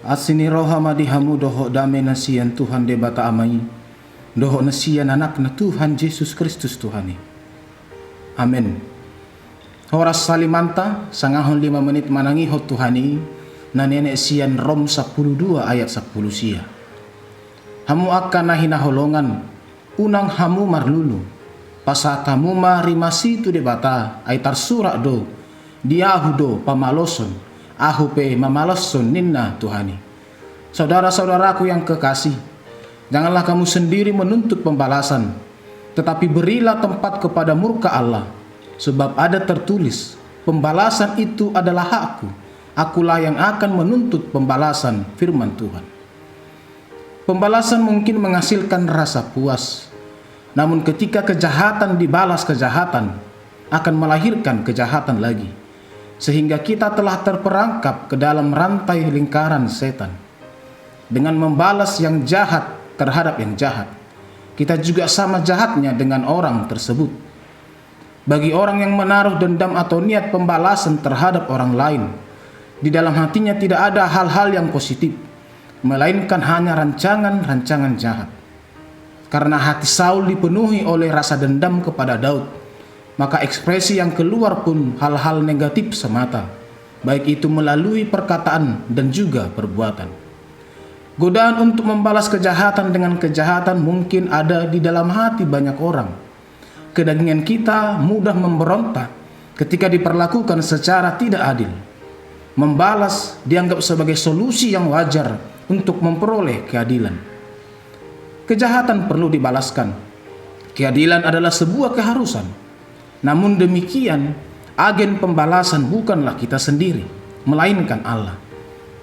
Asini roha madihamu doho dame nasian Tuhan debata amai. Doho nasian anak na Tuhan Yesus Kristus Tuhani. Amin. Horas salimanta sangahon 5 menit manangiho Tuhani na nenek sian Rom 12 ayat 10 sia. Hamu akan nahina holongan unang hamu marlulu. Pasatamu marimasi tu debata ay tarsurak do diahu do pamaloson ahu pe mamaloson ninna Tuhani. Saudara-saudaraku yang kekasih, janganlah kamu sendiri menuntut pembalasan, tetapi berilah tempat kepada murka Allah, sebab ada tertulis, pembalasan itu adalah hakku, akulah yang akan menuntut pembalasan, firman Tuhan. Pembalasan mungkin menghasilkan rasa puas, namun ketika kejahatan dibalas kejahatan, akan melahirkan kejahatan lagi, sehingga kita telah terperangkap ke dalam rantai lingkaran setan. Dengan membalas yang jahat terhadap yang jahat, kita juga sama jahatnya dengan orang tersebut. Bagi orang yang menaruh dendam atau niat pembalasan terhadap orang lain, di dalam hatinya tidak ada hal-hal yang positif, melainkan hanya rancangan-rancangan jahat. Karena hati Saul dipenuhi oleh rasa dendam kepada Daud, maka ekspresi yang keluar pun hal-hal negatif semata, baik itu melalui perkataan dan juga perbuatan. Godaan untuk membalas kejahatan dengan kejahatan mungkin ada di dalam hati banyak orang. Kedagingan kita mudah memberontak ketika diperlakukan secara tidak adil. Membalas dianggap sebagai solusi yang wajar untuk memperoleh keadilan. Kejahatan perlu dibalaskan. Keadilan adalah sebuah keharusan. Namun demikian, agen pembalasan bukanlah kita sendiri, melainkan Allah.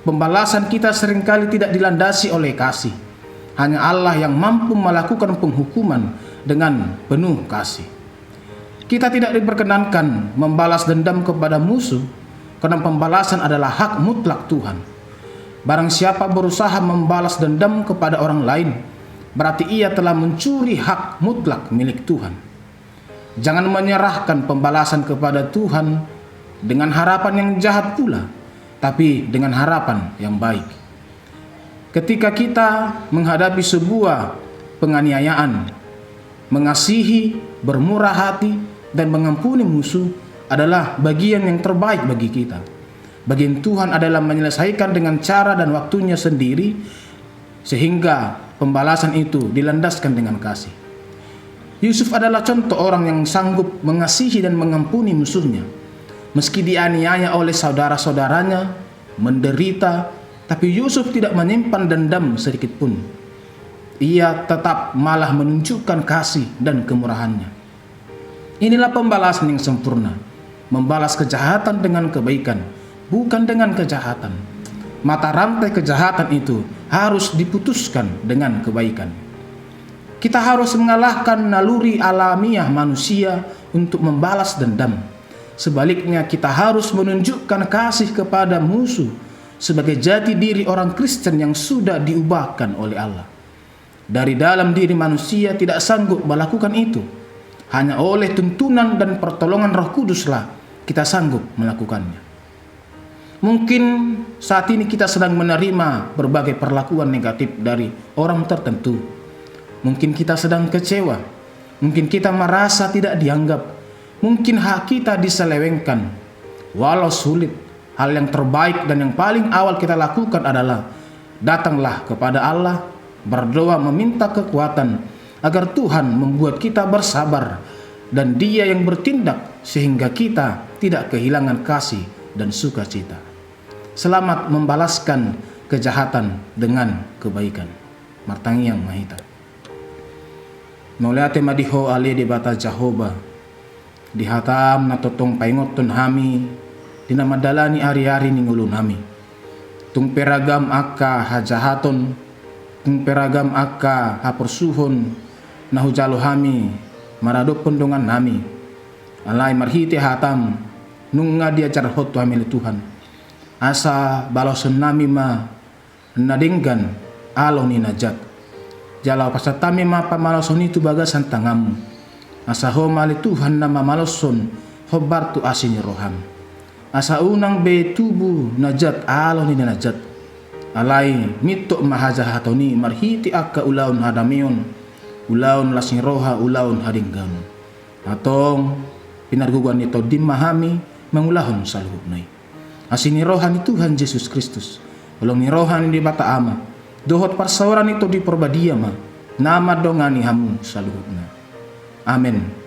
Pembalasan kita seringkali tidak dilandasi oleh kasih. Hanya Allah yang mampu melakukan penghukuman dengan penuh kasih. Kita tidak diperkenankan membalas dendam kepada musuh, karena pembalasan adalah hak mutlak Tuhan. Barang siapa berusaha membalas dendam kepada orang lain, berarti ia telah mencuri hak mutlak milik Tuhan. Jangan menyerahkan pembalasan kepada Tuhan dengan harapan yang jahat pula, tapi dengan harapan yang baik. Ketika kita menghadapi sebuah penganiayaan, mengasihi, bermurah hati, dan mengampuni musuh adalah bagian yang terbaik bagi kita. Bagian Tuhan adalah menyelesaikan dengan cara dan waktunya sendiri, sehingga pembalasan itu dilandaskan dengan kasih. Yusuf adalah contoh orang yang sanggup mengasihi dan mengampuni musuhnya. Meski dianiaya oleh saudara-saudaranya, menderita, tapi Yusuf tidak menyimpan dendam sedikit pun. Ia tetap malah menunjukkan kasih dan kemurahannya. Inilah pembalasan yang sempurna, membalas kejahatan dengan kebaikan, bukan dengan kejahatan. Mata rantai kejahatan itu harus diputuskan dengan kebaikan. Kita harus mengalahkan naluri alamiah manusia untuk membalas dendam. Sebaliknya, kita harus menunjukkan kasih kepada musuh sebagai jati diri orang Kristen yang sudah diubahkan oleh Allah. Dari dalam diri manusia tidak sanggup melakukan itu. Hanya oleh tuntunan dan pertolongan Roh Kuduslah kita sanggup melakukannya. Mungkin saat ini kita sedang menerima berbagai perlakuan negatif dari orang tertentu. Mungkin kita sedang kecewa. Mungkin kita merasa tidak dianggap. Mungkin hak kita diselewengkan. Walau sulit, hal yang terbaik dan yang paling awal kita lakukan adalah datanglah kepada Allah, berdoa meminta kekuatan agar Tuhan membuat kita bersabar, dan Dia yang bertindak sehingga kita tidak kehilangan kasih dan sukacita. Selamat membalaskan kejahatan dengan kebaikan. Martangi yang mahita. Noliate madiho ale de bata Jehovah. Dihatam na totong paingoton hami, dinamadalani ari-ari ning ulo nami. Tung peragam akka hajahaton, tung peragam akka hapersuhon, nahujalo hami, maradok pendongan nami. Alay marhite hatam, nung nga diajar hotu hamil Tuhan. Asa baloson nami ma, nadinggan alo ni najat. Jalaw pasatami ma pamaloson itu bagasan tangamu. Asa homali Tuhan na mamaloson hobartu asini roham. Asa unang be tubu najat alo ni najat. alai mitok mahajahatoni marhiti akka ulaun hadamion, ulaun lasing roha ulaun hadinggan. Atong pinarguguan nito dimahami mangulahon sa luhubnay. Asini rohan ni Tuhan Yesus Kristus, ulong ni rohan ni Bata Ama, dohot parsawaran ito di porbadia ma, nama dongani hamu sa luhubna. Amen.